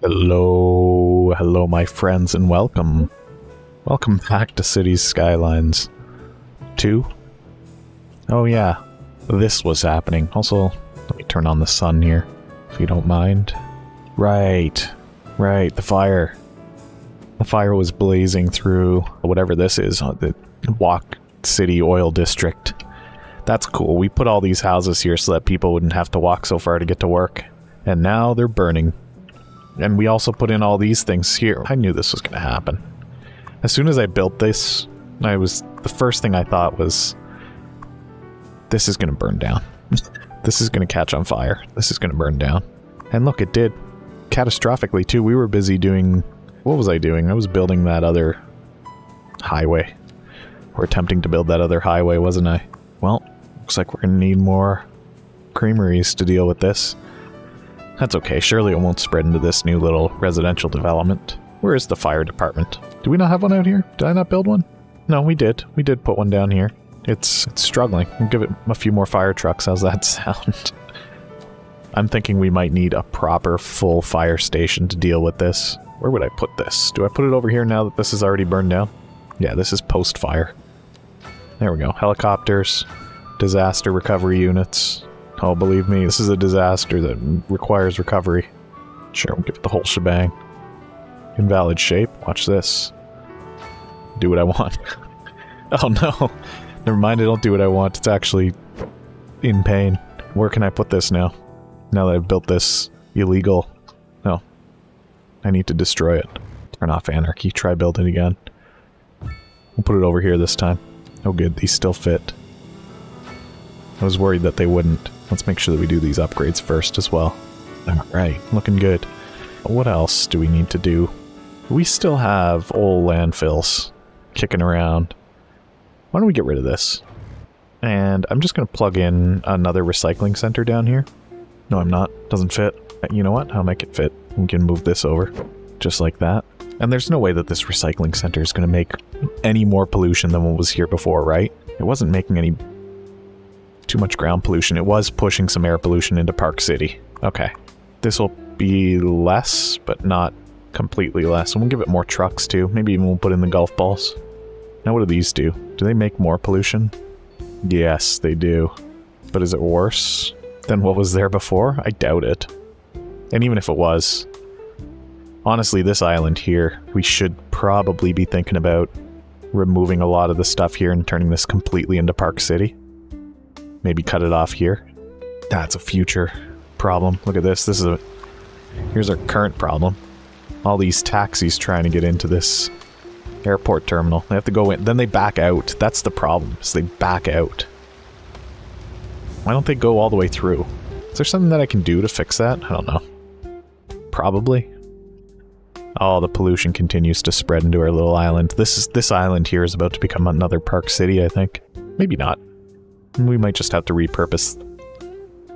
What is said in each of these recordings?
Hello, hello my friends, and welcome. Welcome back to Cities Skylines 2. Oh yeah, this was happening. Also, let me turn on the sun here, if you don't mind. Right, the fire. The fire was blazing through whatever this is, the Walk City Oil District. That's cool. We put all these houses here so that people wouldn't have to walk so far to get to work. And now they're burning. And we also put in all these things here. I knew this was going to happen. As soon as I built this, the first thing I thought was, this is going to burn down. This is going to catch on fire. This is going to burn down. And look, it did. Catastrophically, too. We were busy doing... What was I doing? I was building that other highway. Or attempting to build that other highway, wasn't I? Well, looks like we're going to need more creameries to deal with this. That's okay, surely it won't spread into this new little residential development. Where is the fire department? Do we not have one out here? Did I not build one? No, we did. We did put one down here. It's struggling. We'll give it a few more fire trucks. How's that sound? I'm thinking we might need a proper full fire station to deal with this. Where would I put this? Do I put it over here now that this is already burned down? Yeah, this is post-fire. There we go. Helicopters, disaster recovery units. Oh, believe me, this is a disaster that requires recovery. Sure, we'll give it the whole shebang. Invalid shape. Watch this. Do what I want. Oh no! Never mind, I don't do what I want. It's actually in pain. Where can I put this now? Now that I've built this illegal... No. I need to destroy it. Turn off anarchy. Try building again. We'll put it over here this time. Oh good, these still fit. I was worried that they wouldn't. Let's make sure that we do these upgrades first as well. Alright, looking good. What else do we need to do? We still have old landfills kicking around. Why don't we get rid of this? And I'm just going to plug in another recycling center down here. No, I'm not. Doesn't fit. You know what? I'll make it fit. We can move this over. Just like that. And there's no way that this recycling center is going to make any more pollution than what was here before, right? It wasn't making any... too much ground pollution. It was pushing some air pollution into Park City. Okay. This will be less, but not completely less. And we'll give it more trucks too. Maybe even we'll put in the golf balls. Now what do these do? Do they make more pollution? Yes, they do. But is it worse than what was there before? I doubt it. And even if it was, honestly, this island here, we should probably be thinking about removing a lot of the stuff here and turning this completely into Park City. Maybe cut it off here. That's a future problem. Look at this. This is here's our current problem. All these taxis trying to get into this airport terminal. They have to go in. Then they back out. That's the problem. Is they back out. Why don't they go all the way through? Is there something that I can do to fix that? I don't know. Probably. Oh, the pollution continues to spread into our little island. This island here is about to become another Park City, I think. Maybe not. We might just have to repurpose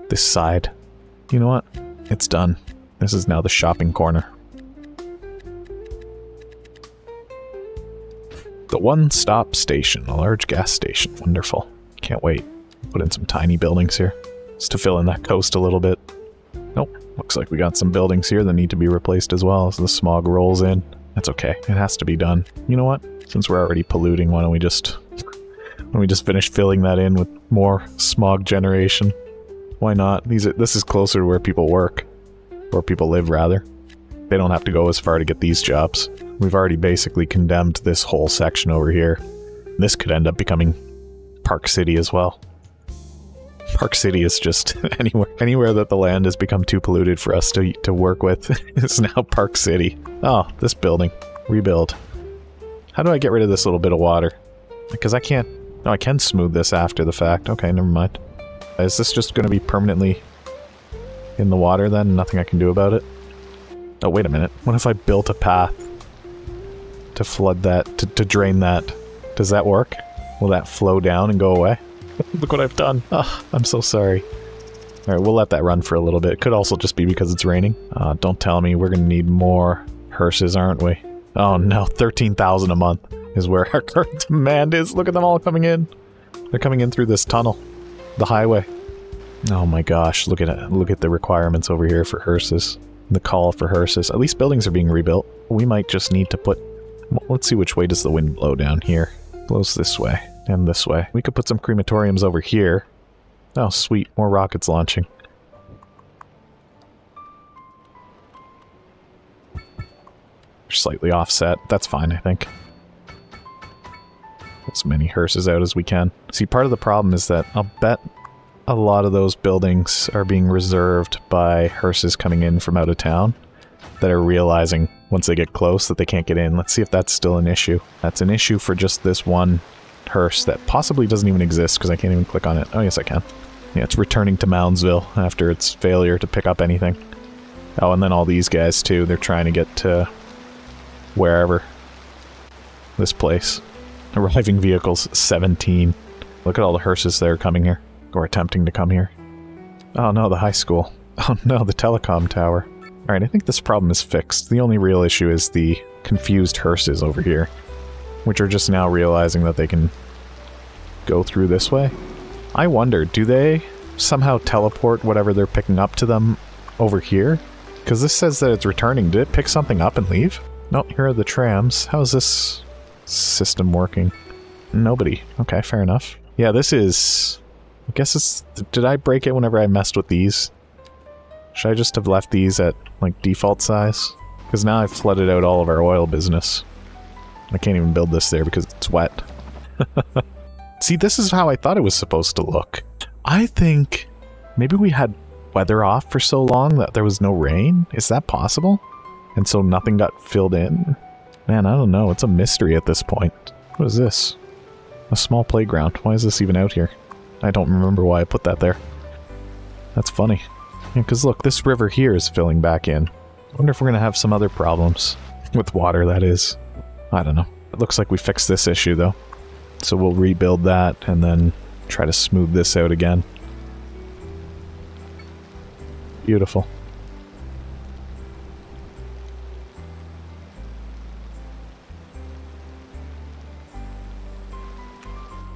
this side. You know what? It's done. This is now the shopping corner. The one-stop station. A large gas station. Wonderful. Can't wait. Put in some tiny buildings here. Just to fill in that coast a little bit. Nope. Looks like we got some buildings here that need to be replaced as well as the smog rolls in. That's okay. It has to be done. You know what? Since we're already polluting, why don't we just finish filling that in with more smog generation? Why not? This is closer to where people work. Where people live, rather. They don't have to go as far to get these jobs. We've already basically condemned this whole section over here. This could end up becoming Park City as well. Park City is just anywhere that the land has become too polluted for us to work with is now Park City. Oh, this building. Rebuild. How do I get rid of this little bit of water? Because I can't... No, I can smooth this after the fact. Okay, never mind. Is this just going to be permanently in the water then? Nothing I can do about it? Oh, wait a minute. What if I built a path to flood that, to drain that? Does that work? Will that flow down and go away? Look what I've done. Oh, I'm so sorry. Alright, we'll let that run for a little bit. It could also just be because it's raining. Don't tell me we're going to need more hearses, aren't we? Oh no, 13,000 a month is where our current demand is. Look at them all coming in. They're coming in through this tunnel. The highway. Oh my gosh, look at it. Look at the requirements over here for hearses. the call for hearses. At least buildings are being rebuilt. We might just need to put... Well, let's see which way does the wind blow down here. Blows this way and this way. We could put some crematoriums over here. Oh, sweet. More rockets launching. Slightly offset. That's fine, I think. As many hearses out as we can. See, part of the problem is that I'll bet a lot of those buildings are being reserved by hearses coming in from out of town that are realizing once they get close that they can't get in. Let's see if that's still an issue. That's an issue for just this one hearse that possibly doesn't even exist because I can't even click on it. Oh, yes, I can. Yeah, it's returning to Moundsville after its failure to pick up anything. Oh, and then all these guys, too. They're trying to get to wherever. This place. Arriving vehicles, 17. Look at all the hearses that are coming here. Or attempting to come here. Oh no, the high school. Oh no, the telecom tower. Alright, I think this problem is fixed. The only real issue is the confused hearses over here. Which are just now realizing that they can go through this way. I wonder, do they somehow teleport whatever they're picking up to them over here? Because this says that it's returning. Did it pick something up and leave? Nope, here are the trams. How is this system working? Nobody. Okay, fair enough. Yeah, this is... I guess it's... Did I break it whenever I messed with these? Should I just have left these at, like, default size? Because now I've flooded out all of our oil business. I can't even build this there because it's wet. See, this is how I thought it was supposed to look. I think maybe we had weather off for so long that there was no rain. Is that possible? And so nothing got filled in? Man, I don't know. It's a mystery at this point. What is this? A small playground. Why is this even out here? I don't remember why I put that there. That's funny. Yeah, because look, this river here is filling back in. I wonder if we're going to have some other problems. With water, that is. I don't know. It looks like we fixed this issue, though. So we'll rebuild that and then try to smooth this out again. Beautiful.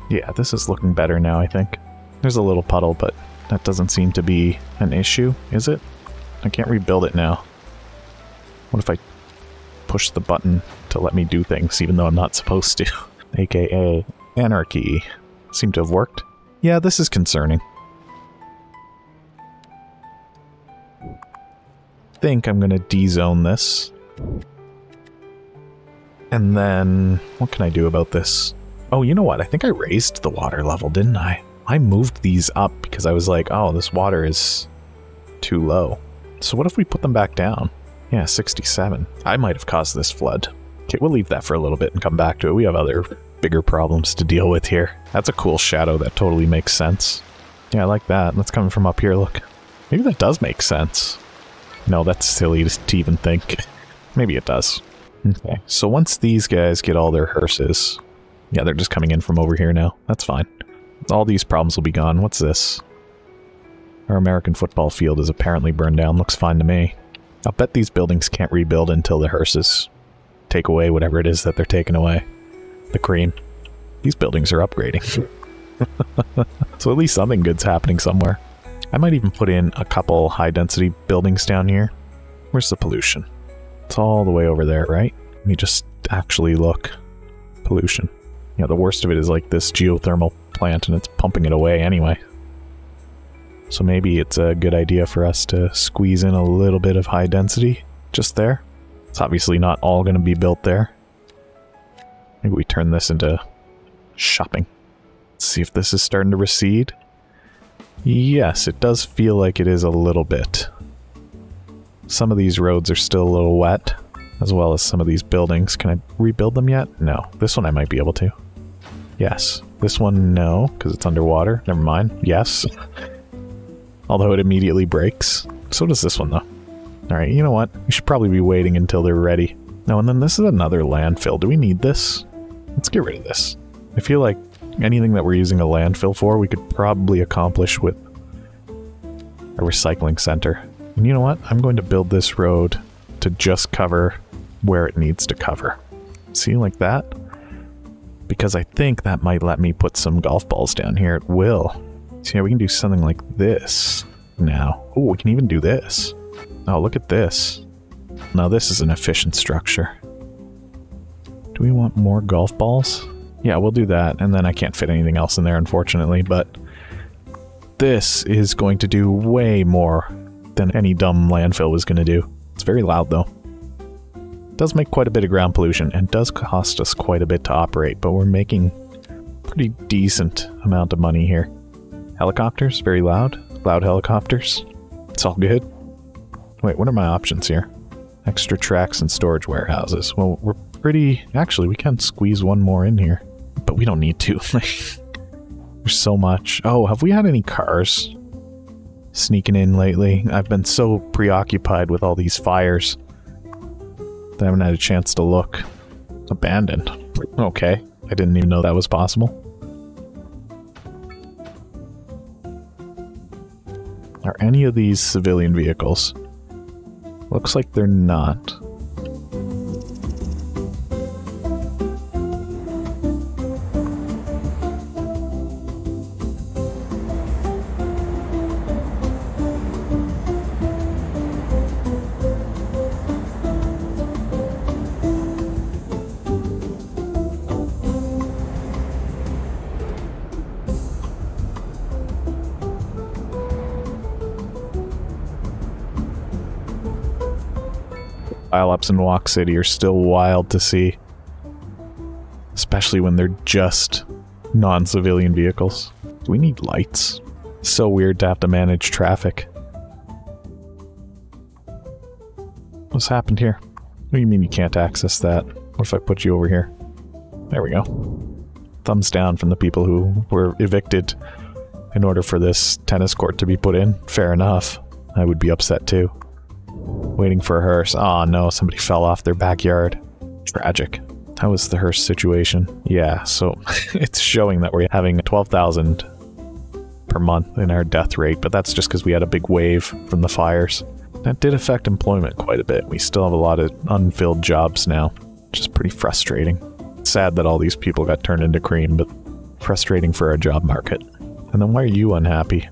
Yeah, this is looking better now, I think. There's a little puddle, but that doesn't seem to be an issue, is it? I can't rebuild it now. What if I push the button to let me do things, even though I'm not supposed to? AKA anarchy. Seem to have worked. Yeah, this is concerning. I think I'm gonna de-zone this. And then... what can I do about this? Oh, you know what? I think I raised the water level, didn't I? I moved these up because I was like, oh, this water is too low. So what if we put them back down? Yeah, 67. I might have caused this flood. Okay, we'll leave that for a little bit and come back to it. We have other bigger problems to deal with here. That's a cool shadow that totally makes sense. Yeah, I like that. That's coming from up here, look. Maybe that does make sense. No, that's silly to even think. Maybe it does. Okay, so once these guys get all their hearses... Yeah, they're just coming in from over here now. That's fine. All these problems will be gone. What's this? Our American football field is apparently burned down. Looks fine to me. I'll bet these buildings can't rebuild until the hearses take away whatever it is that they're taking away. The cream. These buildings are upgrading. So at least something good's happening somewhere. I might even put in a couple high-density buildings down here. Where's the pollution? It's all the way over there, right? Let me just actually look. Pollution. Yeah, the worst of it is like this geothermal plant and it's pumping it away anyway. So maybe it's a good idea for us to squeeze in a little bit of high density just there. It's obviously not all going to be built there. Maybe we turn this into shopping. Let's see if this is starting to recede. Yes, it does feel like it is a little bit. Some of these roads are still a little wet, as well as some of these buildings. Can I rebuild them yet? No. This one I might be able to. Yes. This one, no, because it's underwater. Never mind. Yes. Although it immediately breaks. So does this one, though. Alright, you know what? We should probably be waiting until they're ready. No, and then this is another landfill. Do we need this? Let's get rid of this. I feel like anything that we're using a landfill for, we could probably accomplish with a recycling center. And you know what? I'm going to build this road to just cover where it needs to cover. See, like that? Because I think that might let me put some golf balls down here. It will. So yeah, we can do something like this now. Oh, we can even do this. Oh, look at this. Now this is an efficient structure. Do we want more golf balls? Yeah, we'll do that, and then I can't fit anything else in there, unfortunately, but this is going to do way more than any dumb landfill was going to do. It's very loud, though. It does make quite a bit of ground pollution, and does cost us quite a bit to operate, but we're making a pretty decent amount of money here. Helicopters, very loud. Loud helicopters. It's all good. Wait, what are my options here? Extra tracks and storage warehouses. Well, we're pretty... Actually, we can squeeze one more in here. But we don't need to. There's so much. Oh, have we had any cars sneaking in lately? I've been so preoccupied with all these fires that I haven't had a chance to look. Abandoned. Okay. I didn't even know that was possible. Are any of these civilian vehicles? Looks like they're not. Pile-ups in Walk City are still wild to see. Especially when they're just non-civilian vehicles. Do we need lights? So weird to have to manage traffic. What's happened here? What do you mean you can't access that? What if I put you over here? There we go. Thumbs down from the people who were evicted in order for this tennis court to be put in. Fair enough. I would be upset too. Waiting for a hearse. Oh no, somebody fell off their backyard. Tragic. How was the hearse situation? Yeah, so it's showing that we're having 12,000 per month in our death rate, but that's just because we had a big wave from the fires. That did affect employment quite a bit. We still have a lot of unfilled jobs now, which is pretty frustrating. It's sad that all these people got turned into cream, but frustrating for our job market. And then why are you unhappy?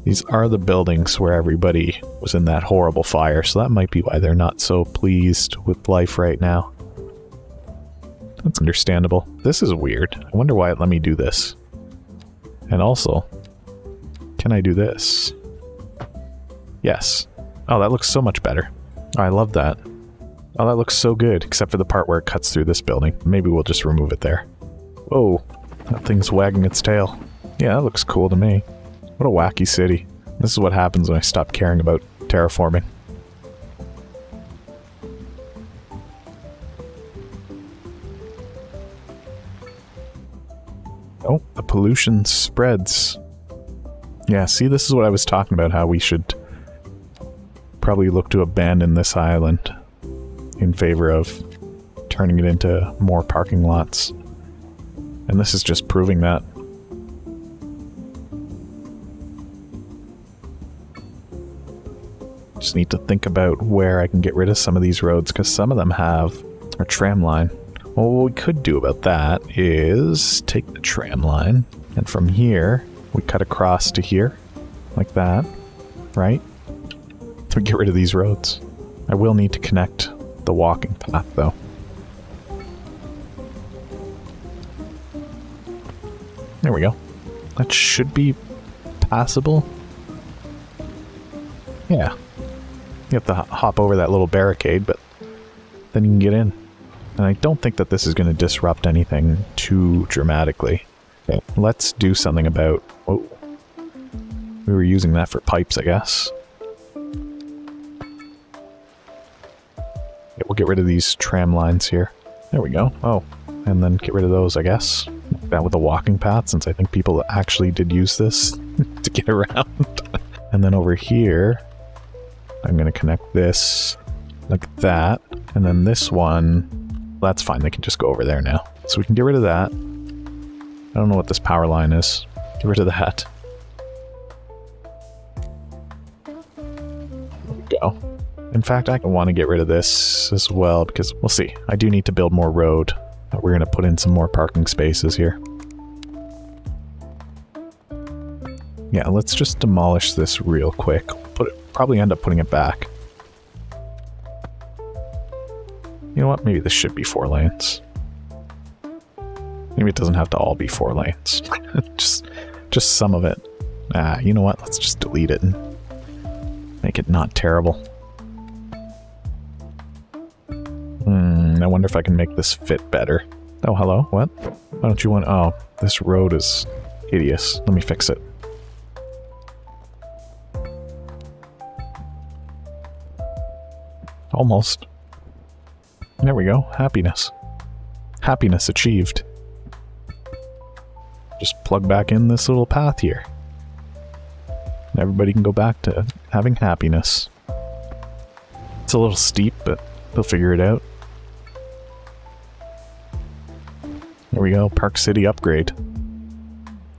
These are the buildings where everybody was in that horrible fire, so that might be why they're not so pleased with life right now. That's understandable. This is weird. I wonder why it let me do this. And also, can I do this? Yes. Oh, that looks so much better. Oh, I love that. Oh, that looks so good, except for the part where it cuts through this building. Maybe we'll just remove it there. Whoa, that thing's wagging its tail. Yeah, that looks cool to me. What a wacky city. This is what happens when I stop caring about terraforming. Oh, the pollution spreads. Yeah, see, this is what I was talking about, how we should probably look to abandon this island in favor of turning it into more parking lots. And this is just proving that. Just need to think about where I can get rid of some of these roads, because some of them have a tram line. Well, what we could do about that is take the tram line, and from here, we cut across to here, like that, right? To get rid of these roads. I will need to connect the walking path, though. There we go. That should be passable. Yeah. You have to hop over that little barricade, but then you can get in. And I don't think that this is going to disrupt anything too dramatically. Okay, let's do something about... Oh. We were using that for pipes, I guess. Yeah, we'll get rid of these tram lines here. There we go. Oh, and then get rid of those, I guess. That with a walking path, since I think people actually did use this to get around. And then over here, I'm going to connect this like that. And then this one, that's fine. They can just go over there now. So we can get rid of that. I don't know what this power line is. Get rid of that. There we go. In fact, I want to get rid of this as well, because we'll see. I do need to build more road. We're going to put in some more parking spaces here. Yeah, let's just demolish this real quick. Probably end up putting it back. You know what? Maybe this should be 4 lanes. Maybe it doesn't have to all be 4 lanes. just some of it. Ah, you know what? Let's just delete it and make it not terrible. I wonder if I can make this fit better. Oh, hello? What? Why don't you want... Oh, this road is hideous. Let me fix it. Almost. There we go. Happiness. Happiness achieved. Just plug back in this little path here. And everybody can go back to having happiness. It's a little steep, but they'll figure it out. There we go. Park City upgrade.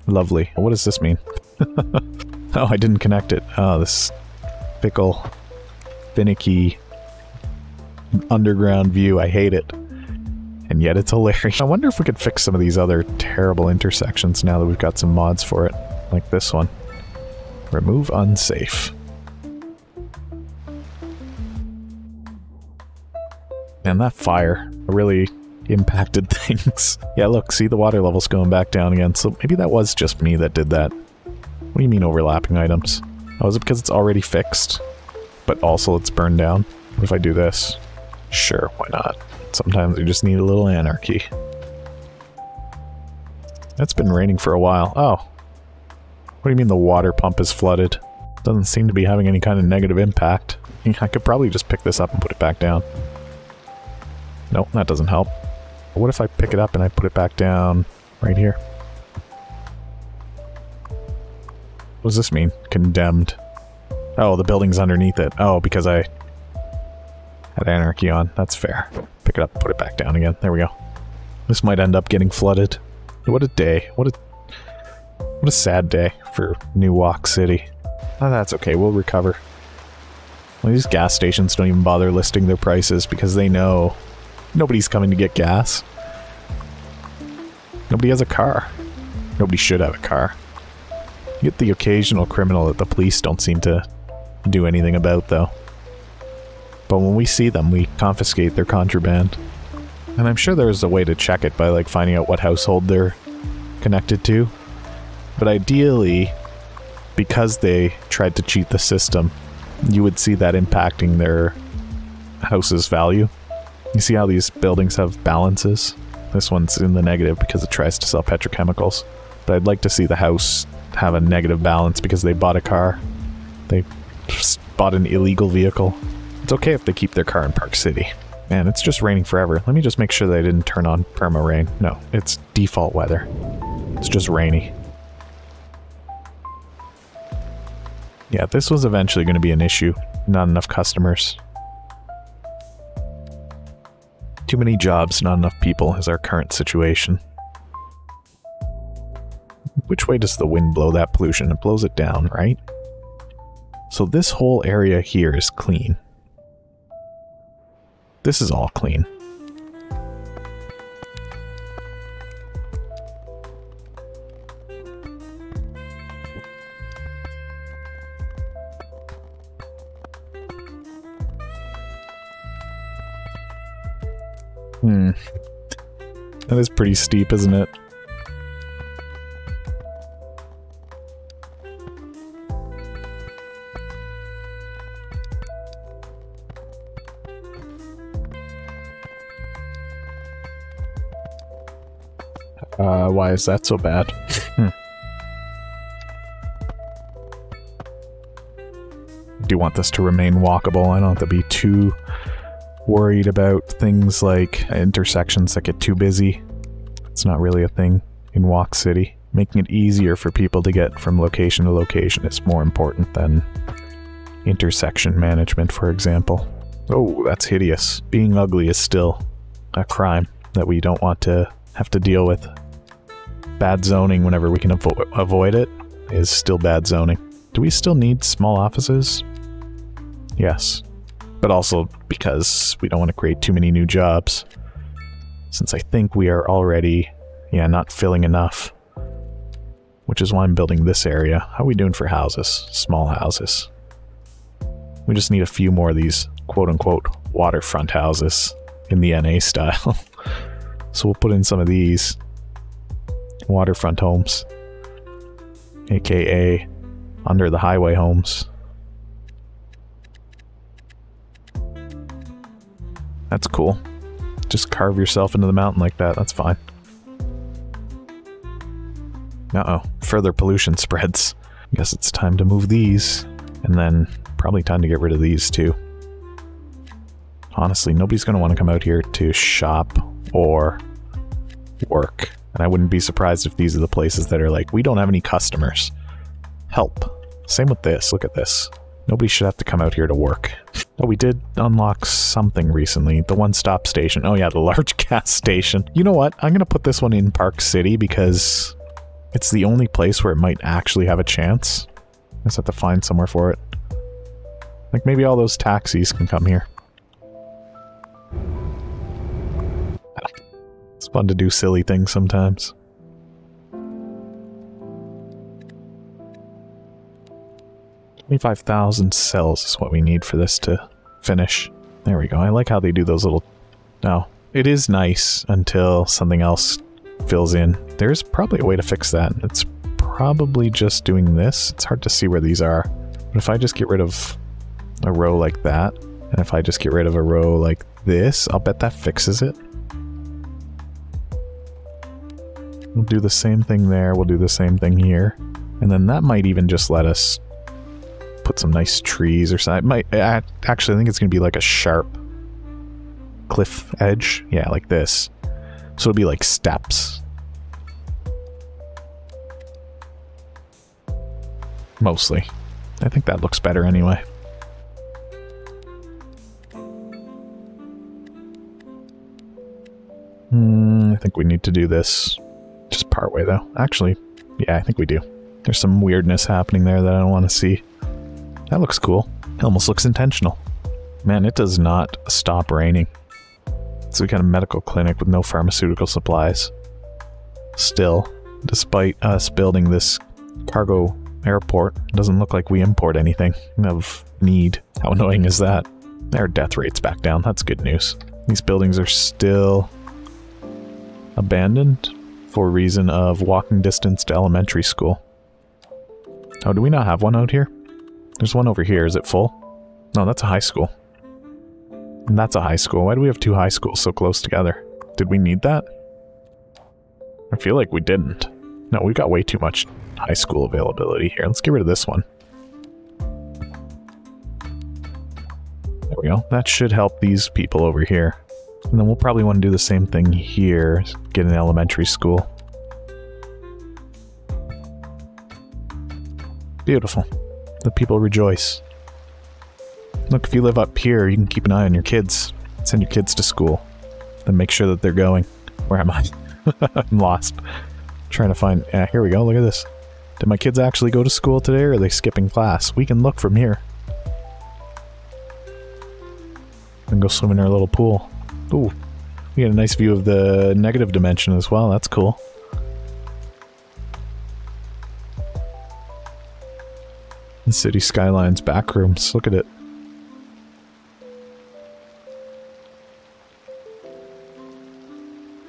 Lovely. What does this mean? Oh, I didn't connect it. Oh, this fickle, finicky underground view. I hate it. And yet it's hilarious. I wonder if we could fix some of these other terrible intersections now that we've got some mods for it. Like this one. Remove unsafe. And that fire really impacted things. Yeah, look, see the water levels going back down again. So maybe that was just me that did that. What do you mean overlapping items? Oh, is it because it's already fixed? But also it's burned down? What if I do this? Sure, why not? Sometimes you just need a little anarchy. It's been raining for a while. Oh. What do you mean the water pump is flooded? Doesn't seem to be having any kind of negative impact. I could probably just pick this up and put it back down. Nope, that doesn't help. What if I pick it up and I put it back down right here? What does this mean? Condemned. Oh, the building's underneath it. Oh, because I had anarchy on. That's fair. Pick it up, put it back down again. There we go. This might end up getting flooded. What a day. What a sad day for New Walk City. Oh, that's okay. We'll recover. Well, these gas stations don't even bother listing their prices because they know nobody's coming to get gas. Nobody has a car. Nobody should have a car. You get the occasional criminal that the police don't seem to do anything about, though. But when we see them, we confiscate their contraband. And I'm sure there's a way to check it by, like, finding out what household they're connected to. But ideally, because they tried to cheat the system, you would see that impacting their house's value. You see how these buildings have balances? This one's in the negative because it tries to sell petrochemicals. But I'd like to see the house have a negative balance because they bought a car. They bought an illegal vehicle. It's okay if they keep their car in Park City. Man, it's just raining forever. Let me just make sure that I didn't turn on perma rain. No, it's default weather. It's just rainy. Yeah, this was eventually going to be an issue. Not enough customers. Too many jobs, not enough people is our current situation. Which way does the wind blow that pollution? It blows it down, right? So this whole area here is clean. This is all clean. That is pretty steep, isn't it? Why is that so bad? Do you want this to remain walkable? I don't have to be too worried about things like intersections that get too busy. It's not really a thing in Walk City. Making it easier for people to get from location to location is more important than intersection management, for example. Oh, that's hideous. Being ugly is still a crime that we don't want to have to deal with. Bad zoning, whenever we can avoid it, is still bad zoning. Do we still need small offices? Yes. But also because we don't want to create too many new jobs. Since I think we are already, not filling enough. Which is why I'm building this area. How are we doing for houses? Small houses. We just need a few more of these quote-unquote waterfront houses. in the NA style. So we'll put in some of these waterfront homes, aka under the highway homes. That's cool. Just carve yourself into the mountain like that, that's fine. Uh-oh, further pollution spreads. I guess it's time to move these, and then probably time to get rid of these too. Honestly, nobody's going to want to come out here to shop or work. And I wouldn't be surprised if these are the places that are like, we don't have any customers. Help. Same with this. Look at this. Nobody should have to come out here to work. Oh, we did unlock something recently. The one-stop station. Oh yeah, the large gas station. You know what? I'm going to put this one in Park City because it's the only place where it might actually have a chance. I just have to find somewhere for it. Like maybe all those taxis can come here. It's fun to do silly things sometimes. 25,000 cells is what we need for this to finish. There we go. I like how they do those little... Oh, it is nice until something else fills in. There's probably a way to fix that. It's probably just doing this. It's hard to see where these are. But if I just get rid of a row like that, and if I just get rid of a row like this, I'll bet that fixes it. We'll do the same thing there, we'll do the same thing here. And then that might even just let us put some nice trees or something. It might, actually, I think it's going to be like a sharp cliff edge. Yeah, like this. So it'll be like steps. Mostly. I think that looks better anyway. I think we need to do this just partway though. Actually, yeah, I think we do. There's some weirdness happening there that I don't want to see. That looks cool. It almost looks intentional. Man, it does not stop raining. It's a kind of medical clinic with no pharmaceutical supplies. Still, despite us building this cargo airport, it doesn't look like we import anything of need. How annoying is that? Their death rate's back down. That's good news. These buildings are still abandoned for reason of walking distance to elementary school. Oh, do we not have one out here? There's one over here. Is it full? No, that's a high school. And that's a high school. Why do we have two high schools so close together? Did we need that? I feel like we didn't. No, we got way too much high school availability here. Let's get rid of this one. There we go. That should help these people over here. And then we'll probably want to do the same thing here. Get an elementary school. Beautiful. The people rejoice. Look, if you live up here, you can keep an eye on your kids. Send your kids to school. Then make sure that they're going. Where am I? I'm lost. Trying to find... Yeah, here we go. Look at this. Did my kids actually go to school today, or are they skipping class? We can look from here. And go swim in our little pool. Ooh. We get a nice view of the negative dimension as well. That's cool. The Cities Skylines back rooms. Look at it.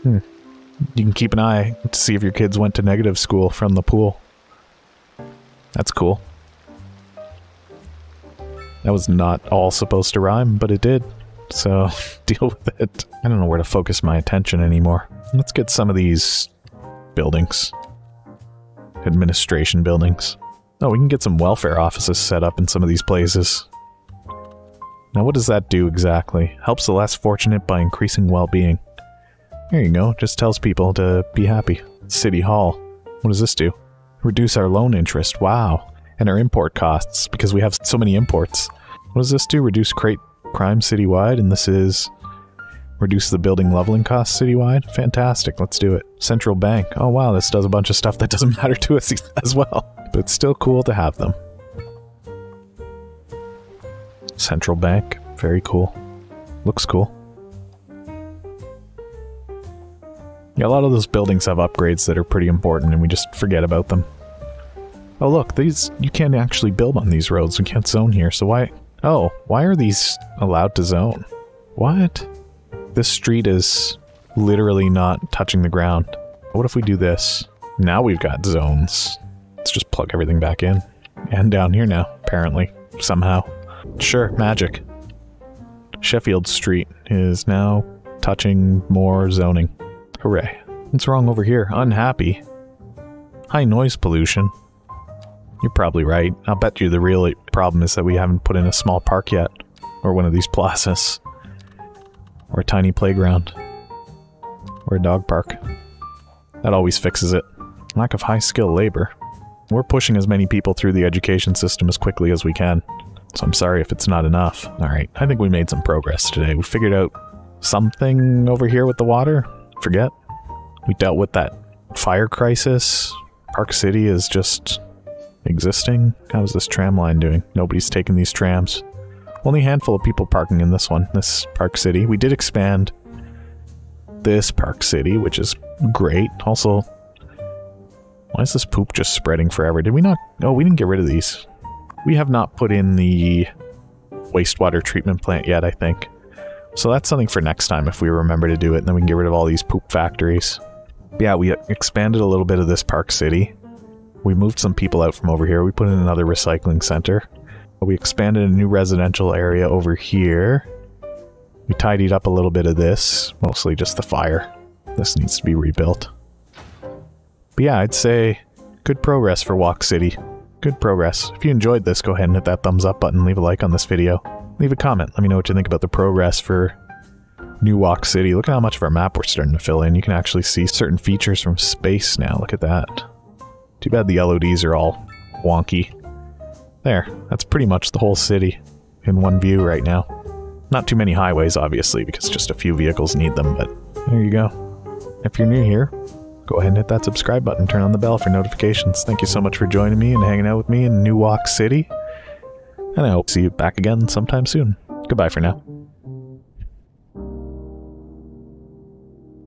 You can keep an eye to see if your kids went to negative school from the pool. That's cool. That was not all supposed to rhyme, but it did. So, deal with it. I don't know where to focus my attention anymore. Let's get some of these buildings. Administration buildings. Oh, we can get some welfare offices set up in some of these places. Now, what does that do exactly? Helps the less fortunate by increasing well-being. There you go. Just tells people to be happy. City Hall. What does this do? Reduce our loan interest. Wow. And our import costs, because we have so many imports. What does this do? Reduce crime citywide, and this is reduce the building leveling costs citywide. Fantastic. Let's do it. Central Bank. Oh wow, this does a bunch of stuff that doesn't matter to us as well. But it's still cool to have them. Central Bank. Very cool. Looks cool. Yeah, a lot of those buildings have upgrades that are pretty important and we just forget about them. Oh look, these, you can't actually build on these roads. We can't zone here, so why... Oh, why are these allowed to zone? What? This street is literally not touching the ground. What if we do this? Now we've got zones. Let's just plug everything back in. And down here now, apparently. Somehow. Sure, magic. Sheffield Street is now touching more zoning. Hooray. What's wrong over here? Unhappy. High noise pollution. You're probably right. I'll bet you the real problem is that we haven't put in a small park yet. Or one of these plazas. Or a tiny playground. Or a dog park. That always fixes it. Lack of high-skill labor. We're pushing as many people through the education system as quickly as we can. So I'm sorry if it's not enough. Alright, I think we made some progress today. We figured out something over here with the water. Forget. We dealt with that fire crisis. Park City is just existing. How's this tram line doing? Nobody's taking these trams. Only a handful of people parking in this one, this Park City. We did expand this Park City, which is great. Also, why is this poop just spreading forever? Did we not? Oh, we didn't get rid of these. We have not put in the wastewater treatment plant yet, I think. So that's something for next time if we remember to do it, and then we can get rid of all these poop factories. But yeah, we expanded a little bit of this Park City. We moved some people out from over here. We put in another recycling center. We expanded a new residential area over here. We tidied up a little bit of this, mostly just the fire. This needs to be rebuilt. But yeah, I'd say good progress for Walk City. Good progress. If you enjoyed this, go ahead and hit that thumbs up button, leave a like on this video. Leave a comment, let me know what you think about the progress for New Walk City. Look at how much of our map we're starting to fill in. You can actually see certain features from space now, look at that. Too bad the LODs are all wonky. There, that's pretty much the whole city in one view right now. Not too many highways, obviously, because just a few vehicles need them, but there you go. If you're new here, go ahead and hit that subscribe button, turn on the bell for notifications. Thank you so much for joining me and hanging out with me in New Walk City. And I hope to see you back again sometime soon. Goodbye for now.